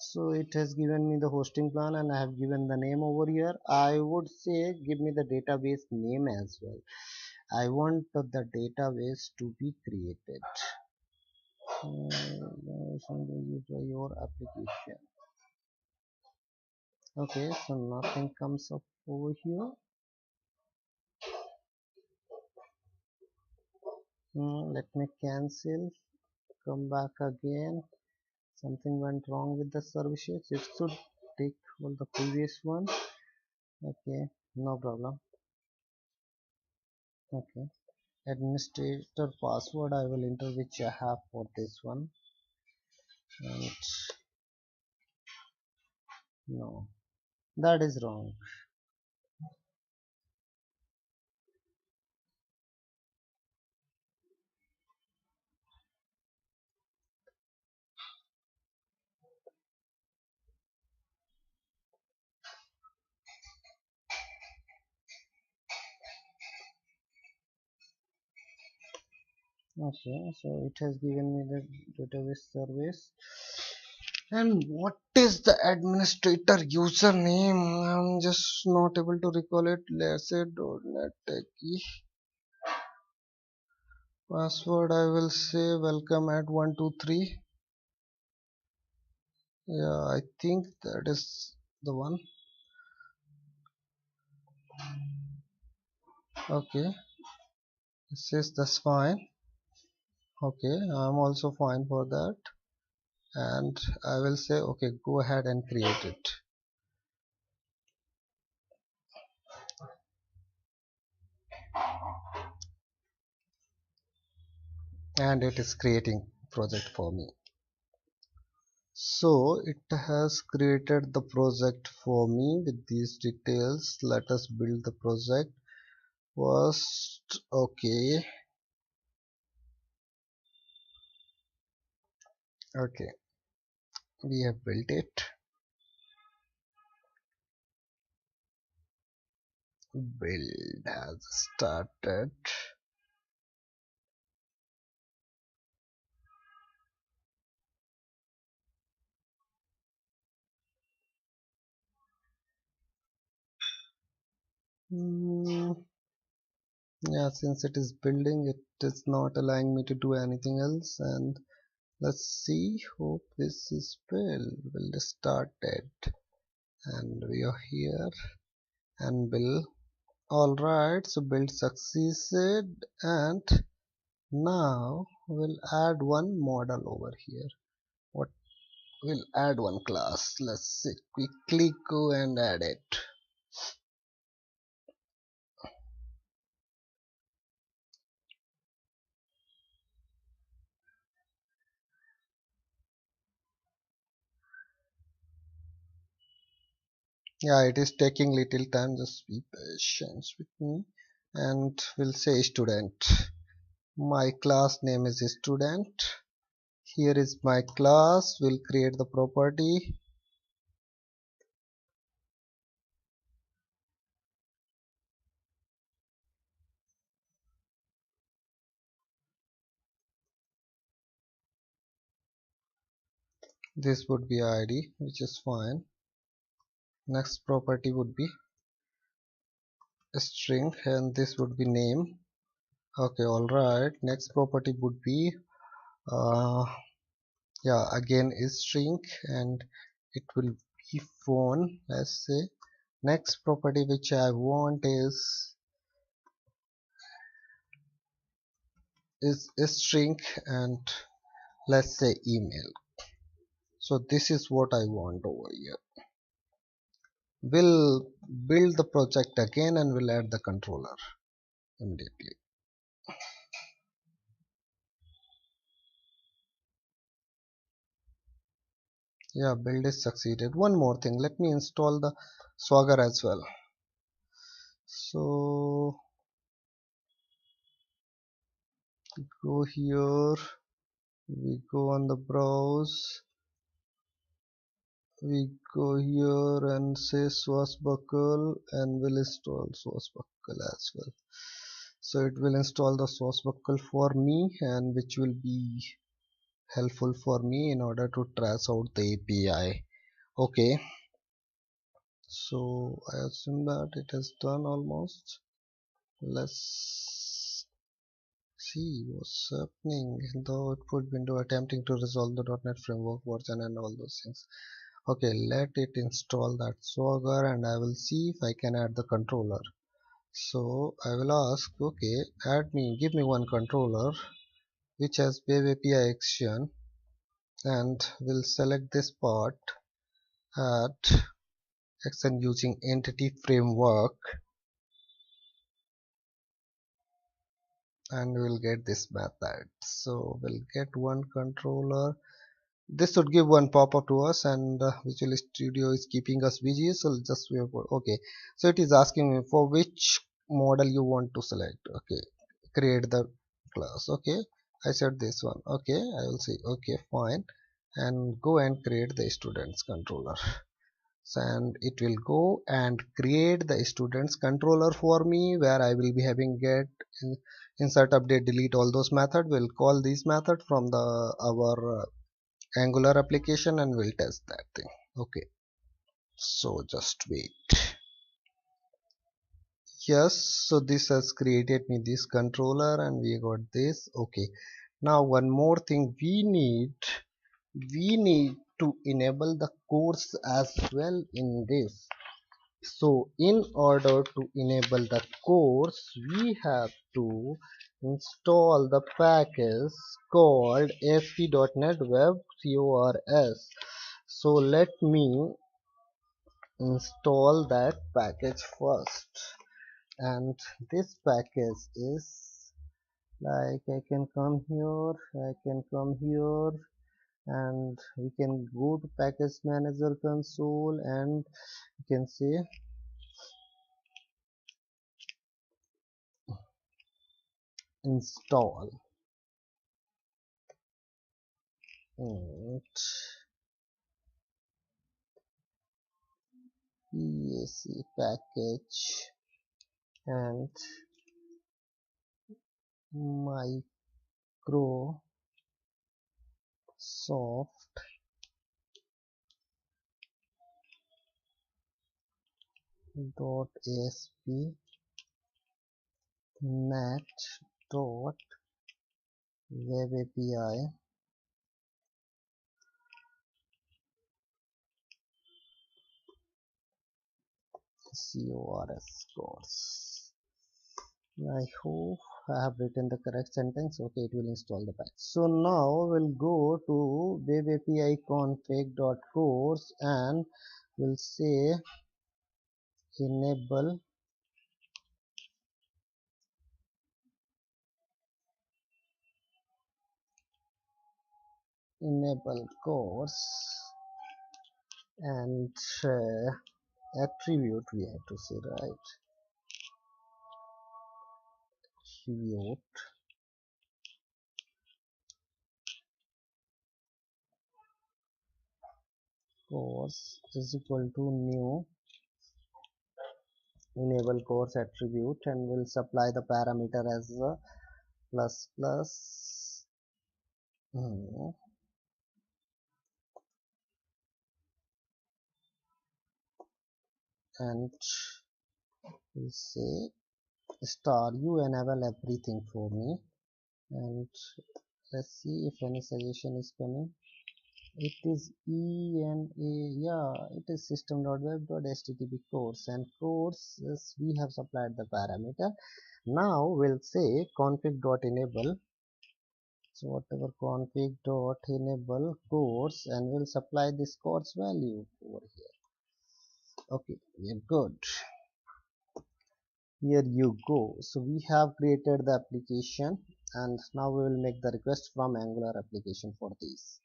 So it has given me the hosting plan and I have given the name over here. I would say give me the database name as well. I want the database to be created. Your application. Okay, so nothing comes up over here. Let me cancel, come back again. Something went wrong with the services. It should take all the previous one. Okay, no problem. Okay, administrator password I will enter which I have for this one, and no, that is wrong. Okay, so it has given me the database service. And what is the administrator username? I'm just not able to recall it. Let's say .NET Techy. Password I will say welcome at 123. Yeah, I think that is the one. Okay, it says that's fine. Okay, I'm also fine for that. And I will say okay, go ahead and create it. And it is creating project for me. So it has created the project for me with these details. Let us build the project first. Okay, okay, we have built it. Build has started. Yeah, since it is building, it is not allowing me to do anything else. And let's see, hope this is build started, and we are here and build. Alright, so build succeeded, and now we'll add one model over here. What, we'll add one class. Let's see, quickly go and add it. Yeah, it is taking little time, just be patient with me. And we'll say student. My class name is student. Here is my class. We'll create the property. This would be ID, which is fine. Next property would be a string, and this would be name. Okay, alright. Next property would be uh, yeah, again is string, and it will be phone. Let's say next property which I want is string, and let's say email. So this is what I want over here. We'll build the project again and we'll add the controller immediately. Yeah, build is succeeded. One more thing, let me install the Swagger as well. So go here, we go on the browse, we go here and say swashbuckle, and we'll install swashbuckle as well. So it will install the swashbuckle for me, and which will be helpful for me in order to trace out the API Okay, so I assume that it has done almost. Let's see what's happening in the output window, attempting to resolve the .NET framework version and all those things. Okay, let it install that Swagger and I will see if I can add the controller. So I will ask, okay, give me one controller which has Web API action, and will select this part, add action using entity framework, and we'll get this method. So we'll get one controller. This should give one pop-up to us, and Visual Studio is keeping us busy, so just wait for. Okay, so it is asking me for which model you want to select. Okay, create the class. Okay, I said this one. Okay, I will say okay, fine, and go and create the students controller. And it will go and create the students controller for me, where I will be having get insert, update, delete, all those method. We'll call these method from the our Angular application and we'll test that thing. Okay, so just wait. Yes, so this has created me this controller and we got this. Okay, now one more thing we need to enable the course as well in this. So in order to enable the course, we have to install the package called ASP.NET Web CORS. So let me install that package first, and this package is like, I can come here, and we can go to package manager console and you can say install and ESC package and Microsoft .asp net dot web API CORS course. I hope I have written the correct sentence. Okay, it will install the patch. So now we'll go to web API config.course and we'll say enable course, and attribute we have to say, right? Attribute course is equal to new enable course attribute, and we'll supply the parameter as a plus plus and we'll say star. You enable everything for me, and let's see if any suggestion is coming. It is ENA, yeah, it is system.web.http course, and course is we have supplied the parameter. Now we'll say config.enable, so whatever config.enable course, and we'll supply this course value over here. Okay, we're good. Here you go. So we have created the application, and now we will make the request from Angular application for this.